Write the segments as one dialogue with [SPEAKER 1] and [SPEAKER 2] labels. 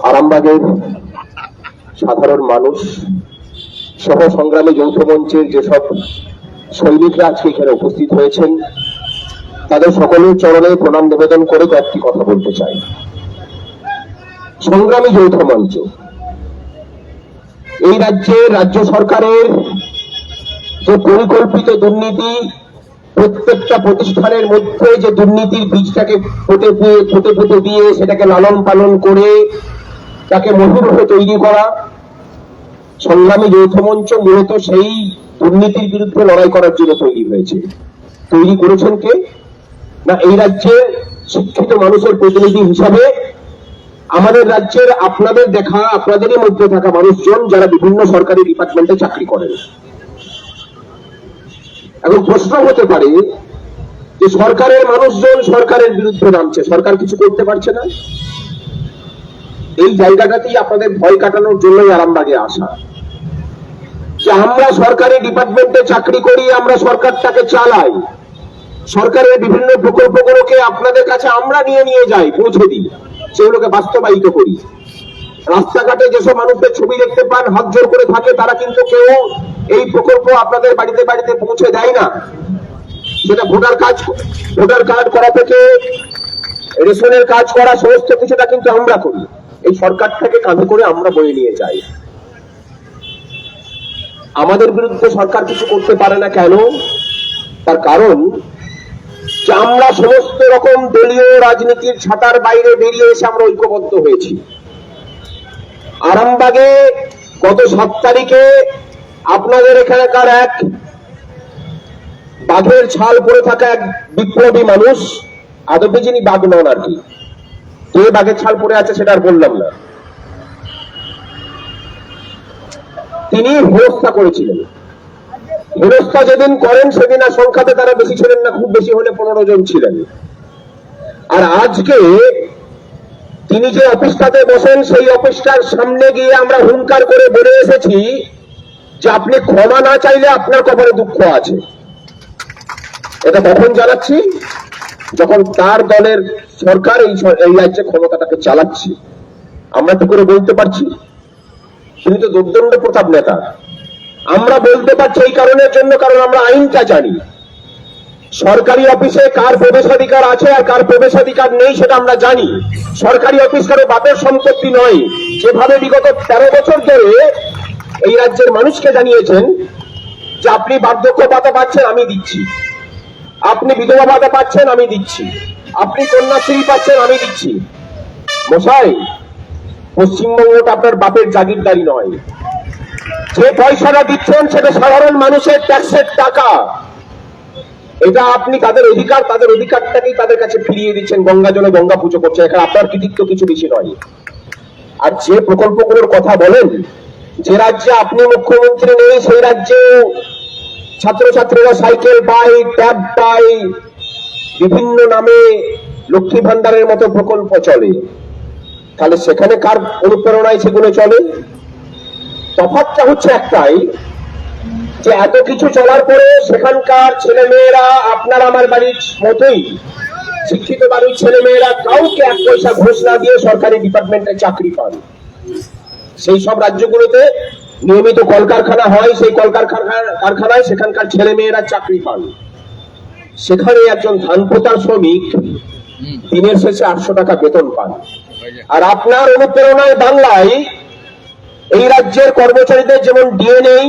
[SPEAKER 1] আরামবাগের সাধারণ মানুষ সহ সংগ্রামী যৌথ মঞ্চের যেসব সৈনিকরা আজকে এখানে উপস্থিত হয়েছেন তাদের সকলের চরণে প্রণাম নিবেদন করে কয়েকটি কথা বলতে চাই। সংগ্রামী যৌথ মঞ্চ এই রাজ্যের রাজ্য সরকারের যে পরিকল্পিত দুর্নীতি, প্রত্যেকটা প্রতিষ্ঠানের মধ্যে যে দুর্নীতির বীজটাকে ফুটে ফুটে দিয়ে সেটাকে লালন পালন করে তাকে মধুরূপে তৈরি করা, সংগ্রামী যৌথ মঞ্চ মূলত সেই দুর্নীতির বিরুদ্ধে লড়াই করার জন্য তৈরি হয়েছে। তৈরি করেছেন কে? না, এই রাজ্যের শিক্ষিত মানুষের প্রতিনিধি হিসাবে আমাদের রাজ্যের আপনাদের দেখা, আপনাদেরই মধ্যে থাকা মানুষজন যারা বিভিন্ন সরকারি ডিপার্টমেন্টে চাকরি করেন। এখন প্রশ্ন হতে পারে যে সরকারের মানুষজন সরকারের বিরুদ্ধে নামছে, সরকার কিছু করতে পারছে না। এই জায়গাটাতেই আপনাদের ভয় কাটানোর জন্যই আরামবাগে আসা, যে আমরা সরকারি ডিপার্টমেন্টে চাকরি করি, আমরা সরকারটাকে চালাই, সরকারের বিভিন্ন প্রকল্পগুলোকে আপনাদের কাছে আমরা নিয়ে যাই, পৌঁছে দিই, সেগুলোকে বাস্তবায়িত করি। রাস্তাঘাটে যেসব মানুষের ছবি দেখতে পান হাত জোর করে থাকে, তারা কিন্তু কেউ এই প্রকল্প আপনাদের বাড়িতে বাড়িতে পৌঁছে দেয় না। সেটা ভোটার কার্ড করা থেকে রেশনের কাজ করা, সমস্ত কিছুটা কিন্তু আমরা করি। এই সরকারটাকে কাঁধে করে আমরা বয়ে নিয়ে যাই। আমাদের বিরুদ্ধে সরকার কিছু করতে পারে না কেন? তার কারণ যে আমরা সমস্ত রকম দলীয় রাজনীতির ছাতার বাইরে বেরিয়ে এসে আমরা ঐক্যবদ্ধ হয়েছি। আরামবাগে গত 7 তারিখে আপনাদের এখানকার এক বাঘের ছাল পরে থাকা এক বিপ্লবী মানুষ, আদপে যিনি বাঘ নন আর কি, কে বাঘের ছাল পরে আছে সেটা আর বললাম না, তিনি হেনস্থা করেছিলেন। হেনস্থা যেদিন করেন সেদিন আর সংখ্যাতে তারা বেশি ছিলেন না, খুব বেশি হলে 15 জন ছিলেন। আর আজকে তিনি যে অফিসটাতে বসেন সেই অফিসটার সামনে গিয়ে আমরা হুঙ্কার করে বলে এসেছি যে আপনি ক্ষমা না চাইলে আপনার কপালে দুঃখ আছে। এটা কখন জানাচ্ছি? যখন তার দলের সরকার এই রাজ্যে ক্ষমতাটাকে চালাচ্ছে। আমরা তো করে বলতে পারছি, তিনি তো দুর্দণ্ড প্রতাপ নেতা। আমরা বলতে পারছি এই কারণের জন্য, কারণ আমরা আইনটা জানি। সরকারি অফিসে কার প্রবেশাধিকার আছে আর কার প্রবেশাধিকার নেই সেটা আমরা জানি। সরকারি অফিস কারো বাপের সম্পত্তি নয়। যেভাবে বিগত 13 বছর ধরে এই রাজ্যের মানুষকে জানিয়েছেন যে আপনি বার্ধক্য ভাতা পাচ্ছেন, আমি দিচ্ছি, আপনি বিধবা ভাতা পাচ্ছেন, আমি দিচ্ছি, আপনি কন্যাশ্রী পাচ্ছেন, আমি দিচ্ছি। মশাই, পশ্চিমবঙ্গটা আপনার বাপের জাগিরদারি নয়। যে পয়সাটা দিচ্ছেন সেটা সাধারণ মানুষের ট্যাক্সের টাকা। এটা আপনি তাদের অধিকারটাকেই তাদের কাছে ফিরিয়ে দিচ্ছেন, গঙ্গা জলে গঙ্গা পুজো করছেন। এখানে আপনার কৃতিত্ব কিছু বেশি নয়। আর যে প্রকল্পগুলোর কথা বলেন, যে রাজ্যে আপনি মুখ্যমন্ত্রী নেই সেই রাজ্যে ছাত্রছাত্রীরা সাইকেল পায়, ট্যাব পায়, বিভিন্ন নামে লক্ষ্মী ভান্ডারের মতো প্রকল্প চলে। তাহলে সেখানে কার অনুপ্রেরণায় সেগুলো চলে? তফাৎটা হচ্ছে একটাই, যে এত কিছু চলার পরে সেখানকার ছেলে মেয়েরা আপনার আমার বাড়ির মতোই শিক্ষিত বাড়ির ছেলে মেয়েরা কাউকে 1 পয়সা ঘুষ না দিয়ে সরকারি ডিপার্টমেন্টে চাকরি পান। সেই সব রাজ্যগুলোতে নিয়মিত কলকারখানা হয়, সেই কলকারখানায় সেখানকার ছেলে মেয়েরা চাকরি পান। সেখানে একজন ধান পোতার শ্রমিক দিনের শেষে 800 টাকা বেতন পান। আর আপনার অনুপ্রেরণায় বাংলায় এই রাজ্যের কর্মচারীদের যেমন ডিএ নেই,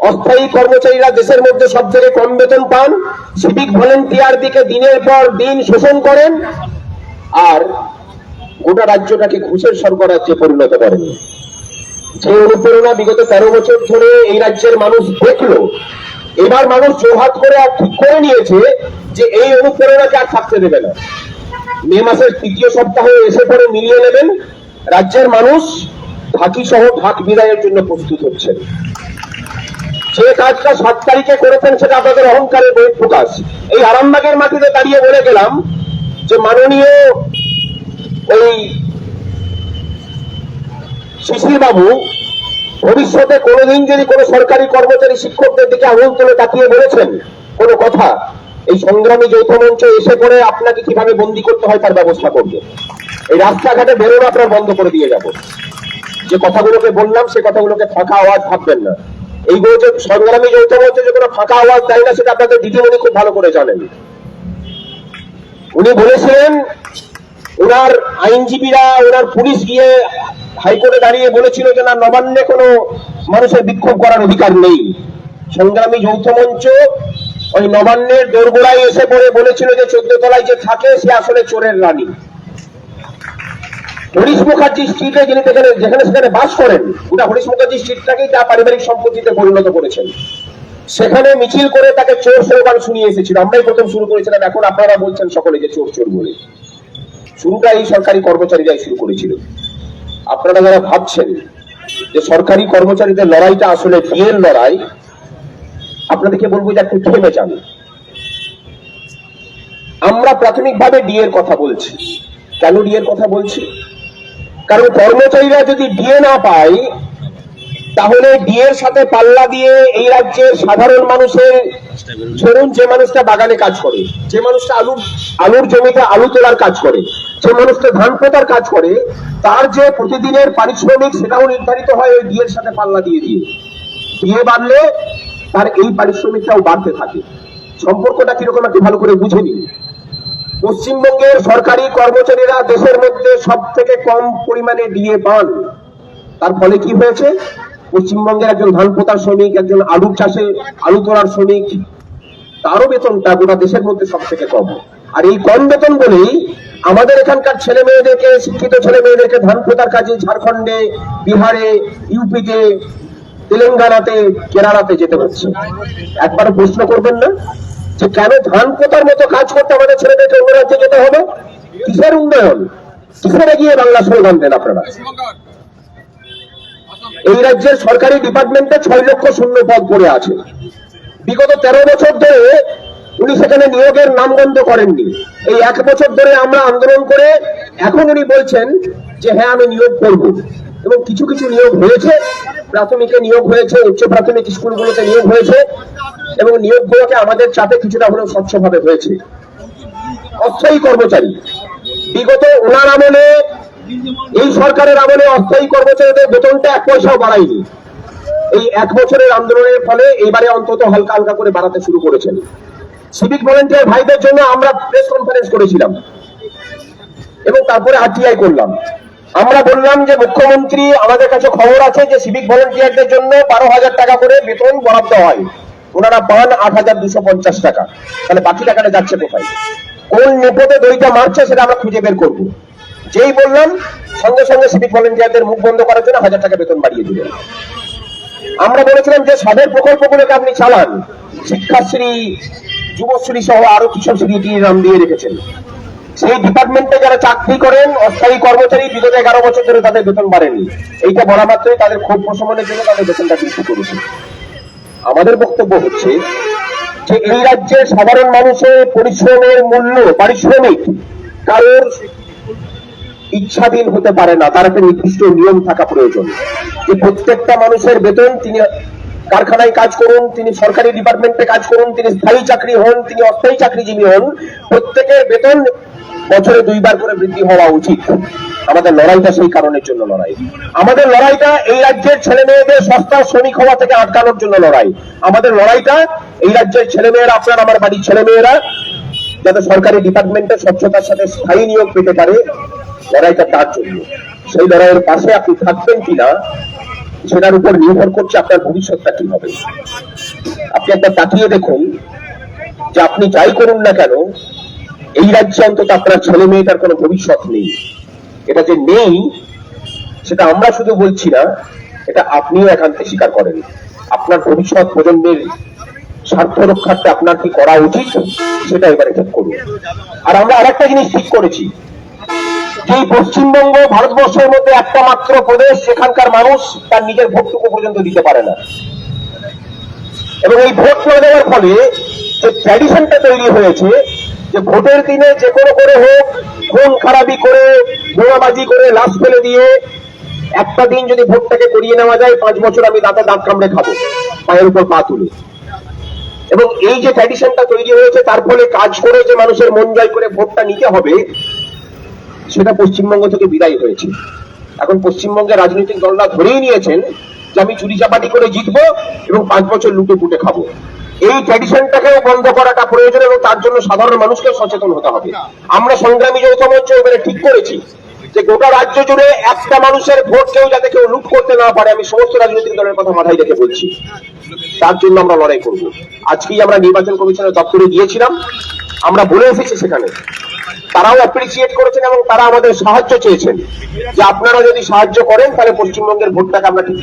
[SPEAKER 1] অস্থায়ী কর্মচারীরা দেশের মধ্যে সব থেকে কম বেতন পান, সিভিক ভলেন্টিয়ার দিকে দিনের পর দিন শোষণ করেন, আর গোটা রাজ্যটাকে ঘুষের স্বর্গরাজ্যে পরিণত করেন। যে অনুপ্রেরণা বিগত 13 বছর ধরে এই রাজ্যের মানুষ দেখলো, এবার মানুষ জোরহাত করে আর ঠিক করে নিয়েছে যে এই অনুপ্রেরণাকে আর থাকতে দেবে না। মে মাসের 3য় সপ্তাহে এসে পরে মিলিয়ে নেবেন, রাজ্যের মানুষ ঢাকি সহ ঢাক বিদায়ের জন্য প্রস্তুত হচ্ছেন। যে কাজটা 7 তারিখে করেছেন সেটা আপনাদের অহংকারের বহিঃপ্রকাশ। এই আরামবাগের মাটিতে দাঁড়িয়ে বলে গেলাম যে মাননীয় ওই শিশির বাবু ভবিষ্যতে কোনোদিন যদি কোনো সরকারি কর্মচারী শিক্ষকদের দিকে আঙুল তুলে তাকিয়ে বলেছেন কোনো কথা, এই সংগ্রামী যৌথ মঞ্চ এসে পড়ে আপনাকে কিভাবে বন্দী করতে হয় তার ব্যবস্থা করবে। এই রাস্তাঘাটে বেরোনো আপনার বন্ধ করে দিয়ে যাব। যে কথাগুলোকে বললাম সে কথাগুলোকে ফাঁকা আওয়াজ ভাববেন না। এইগুলো যে সংগ্রামী যৌথ মঞ্চে যে কোনো ফাঁকা আওয়াজ দেয় না, সেটা আপনাদের দিদিমণি খুব ভালো করে জানেন। উনি বলেছিলেন, ওনার আইনজীবীরা, ওনার পুলিশ গিয়ে হাইকোর্টে দাঁড়িয়ে বলেছিল যে না, নবান্নে কোনো মানুষের বিক্ষোভ করার অধিকার নেই। সংগ্রামী যৌথ মঞ্চ ওই নবান্নের দোরগোড়ায় এসে পড়ে বলেছিল যে 14 তলায় যে থাকে সে আসলে চোরের রানী। হরিশ মুখার্জি স্ট্রিটে যিনি যেখানে সেখানে বাস করেন, ওটা হরিশ মুখার্জি স্ট্রিটটাকেই তার পারিবারিক সম্পত্তিতে পরিণত করেছেন। সেখানে মিছিল করে তাকে চোর স্লোগান শুনিয়ে এসেছিল। আমরাই প্রথম শুরু করেছিলাম, এখন আপনারা বলছেন সকলে যে চোর চোর বলে। শুরুটা এই সরকারি কর্মচারীরাই শুরু করেছিল। আপনারা যারা ভাবছেন যে সরকারি কর্মচারীদের লড়াইটা আসলে ডিএর লড়াই, আপনাদেরকে বলবো যে একটু থেমে যান। আমরা প্রাথমিকভাবে ডিএর কথা বলছি। কেন ডিএর কথা বলছি? কারণ কর্মচারীরা যদি ডিএ না পায়, তাহলে ডিএর সাথে পাল্লা দিয়ে এই রাজ্যের সাধারণ মানুষের, ধরুন যে মানুষটা বাগানে কাজ করে, যে মানুষটা আলুর জমিতে আলু তোলার কাজ করে, যে মানুষটা ধান পোঁতার কাজ করে, তার যে প্রতিদিনের পারিশ্রমিক সেটাও নির্ধারিত হয় ওই ডিএর সাথে পাল্লা দিয়ে দিয়ে। ডিএ বাড়লে তার এই পারিশ্রমিকটাও বাড়তে থাকে। সম্পর্কটা কিরকম একটু ভালো করে বুঝে নিন। পশ্চিমবঙ্গের সরকারি কর্মচারীরা দেশের মধ্যে সব থেকে কম পরিমাণে ডিএ পান। তার ফলে কি হয়েছে? পশ্চিমবঙ্গের একজন ধান পোঁতার শ্রমিক, একজন আলু তোলার শ্রমিক, তারও বেতনটা গোটা দেশের মধ্যে সব থেকে কম। আর এই কম বেতন বলেই আমাদের এখানকার ছেলে মেয়েদেরকে, শিক্ষিত ছেলে মেয়েদেরকে ধান পোঁতার কাজে ঝাড়খণ্ডে, বিহারে, ইউপিতে, তেলেঙ্গানাতে, কেরালাতে যেতে হচ্ছে। একবারও প্রশ্ন করবেন না যে কেন ধান পোঁতার মতো কাজ করতে আমাদের ছেলেদেরকে অন্য রাজ্যে যেতে হবে? কিসের উন্নয়ন, কিসের এগিয়ে বাংলা স্লোগান দেন আপনারা? এই রাজ্যের সরকারি ডিপার্টমেন্টে 6 লক্ষ শূন্য পদ পড়ে আছে। বিগত 13 বছর ধরে উনি সেখানে নিয়োগের নামগন্ধ করেননি। এই 1 বছর ধরে আমরা আন্দোলন করে এখন উনি বলছেন যে হ্যাঁ আমি নিয়োগ করব। এবং কিছু কিছু নিয়োগ হয়েছে, প্রাথমিকে নিয়োগ হয়েছে, উচ্চ প্রাথমিক স্কুলগুলোতে নিয়োগ হয়েছে, এবং নিয়োগগুলোকে আমাদের চাপে কিছুটা হলেও স্বচ্ছভাবে হয়েছে। অস্থায়ী কর্মচারী, বিগত ওনার আমলে, এই সরকারের আমলে অস্থায়ী কর্মচারীদের বেতনটা 1 পয়সাও বাড়ায়নি। এই 1 বছরের আন্দোলনের ফলে এইবারে অন্তত হালকা হালকা করে বাড়াতে শুরু করেছেন। সিভিক ভলেন্টিয়ার ভাইদের জন্য আমরা প্রেস কনফারেন্স করেছিলাম এবং তারপরে আরটিআই করলাম। আমরা বললাম যে মুখ্যমন্ত্রী, আমাদের কাছে খবর আছে যে সিভিক ভলেন্টিয়ারদের জন্য 12,000 টাকা করে বেতন বরাদ্দ হয়, ওনারা পান 8,250 টাকা। তাহলে বাকি টাকাটা যাচ্ছে কোথায়? কোন নেপথ্যে দড়িটা মারছে সেটা আমরা খুঁজে বের করবো। যেই বললাম, সঙ্গে সঙ্গে সিভিক ভলেন্টিয়ারদের মুখ বন্ধ করার জন্য 1000 টাকা বেতন বাড়িয়ে দিলেন। আমরা বলেছিলাম যে সাধের প্রকল্পগুলোকে আপনি চালান, শিক্ষাশ্রী, যুবশ্রী সহ আরো কিশোরশ্রীটির নাম দিয়ে রেখেছেন। সেই ডিপার্টমেন্টে যারা চাকরি করেন, অস্থায়ী কর্মচারী, বিগত 11 বছর ধরে তাদের বেতন বাড়েনি। এইটা বলা মাত্রই তাদের ক্ষোভ প্রশমনের জন্য তাদের বেতনটা বৃদ্ধি করেছে। আমাদের বক্তব্য হচ্ছে যে এই রাজ্যের সাধারণ মানুষের পরিশ্রমের মূল্য, পারিশ্রমিক কারোর ইচ্ছাধীন হতে পারে না। তার একটা নির্দিষ্ট নিয়ম থাকা প্রয়োজন যে প্রত্যেকটা মানুষের বেতন, তিনি কারখানায় কাজ করুন, তিনি সরকারি ডিপার্টমেন্টে কাজ করুন, তিনি স্থায়ী চাকরি হন, তিনি অস্থায়ী চাকরিজীবী হন, প্রত্যেকের বেতন বছরে 2 বার করে বৃদ্ধি হওয়া উচিত। আমাদের লড়াইটা সেই কারণের জন্য লড়াই। আমাদের লড়াইটা এই রাজ্যের ছেলে মেয়েদের সস্তা শ্রমিক হওয়া থেকে আটকানোর জন্য লড়াই। আমাদের লড়াইটা এই রাজ্যের ছেলে মেয়েরা, আপনার আমার বাড়ির ছেলে মেয়েরা যাতে সরকারি ডিপার্টমেন্টে স্বচ্ছতার সাথে স্থায়ী নিয়োগ পেতে পারে, লড়াইটা তার জন্য। সেই লড়াইয়ের পাশে আপনি থাকবেন কিনা সেটার উপর নির্ভর করছে আপনার ভবিষ্যৎটা কি হবে। আপনি একবার তাকিয়ে দেখুন যে আপনি যাই করুন না কেন, এই রাজ্যে অন্তত আপনার ছেলে মেয়েটার কোনো ভবিষ্যৎ নেই। এটা যে নেই সেটা আমরা শুধু বলছি না, এটা আপনিও একান্তে স্বীকার করেন। আপনার ভবিষ্যৎ প্রজন্মের স্বার্থ রক্ষার্থে আপনার কি করা উচিত সেটা এবারে ঠিক করুন। আর আমরা আরেকটা জিনিস ঠিক করেছি, যে পশ্চিমবঙ্গ ভারতবর্ষের মধ্যে একটা মাত্র প্রদেশ সেখানকার মানুষ তার নিজের ভোটটুকু পর্যন্ত দিতে পারে না। এবং এই ভোট না দেওয়ার ফলে যে ট্র্যাডিশনটা তৈরি হয়েছে যে ভোটের দিনে যে কোনো করে হোক, খুন খারাপি করে, বোমাবাজি করে, লাশ ফেলে দিয়ে একটা দিন যদি ভোটটাকে করিয়ে নেওয়া যায়, 5 বছর আমি দাঁতে দাঁত কামড়ে খাবো, পায়ের উপর পা তুলে। এবং এই যে ট্র্যাডিশনটা তৈরি হয়েছে, তার ফলে কাজ করে যে মানুষের মন জয় করে ভোটটা নিতে হবে, সেটা পশ্চিমবঙ্গ থেকে বিদায় হয়েছে। এখন পশ্চিমবঙ্গের রাজনৈতিক দলরা ধরেই নিয়েছেন যে আমি চুরি চাপাটি করে জিতবো এবং 5 বছর লুটে পুটে খাবো। এই ট্র্যাডিশনটাকেও বন্ধ করাটা প্রয়োজন এবং তার জন্য সাধারণ মানুষকে সচেতন হতে হবে। আমরা সংগ্রামী যৌথ মঞ্চ এবারে ঠিক করেছি যে গোটা রাজ্য জুড়ে একটা মানুষের ভোট যাতে কেউ লুট করতে না পারে, আমি সমস্ত রাজনৈতিক দলের কথা মাথায় রেখে বলছি, তার জন্য আমরা লড়াই করব। আজকেই আমরা নির্বাচন কমিশনের দপ্তরে গিয়েছিলাম, আমরা বলে এসেছি সেখানে, তারাও অ্যাপ্রিসিয়েট করেছেন এবং তারা আমাদের সাহায্য চেয়েছেন যে আপনারা যদি সাহায্য করেন তাহলে পশ্চিমবঙ্গের ভোটটাকে আমরা ঠিক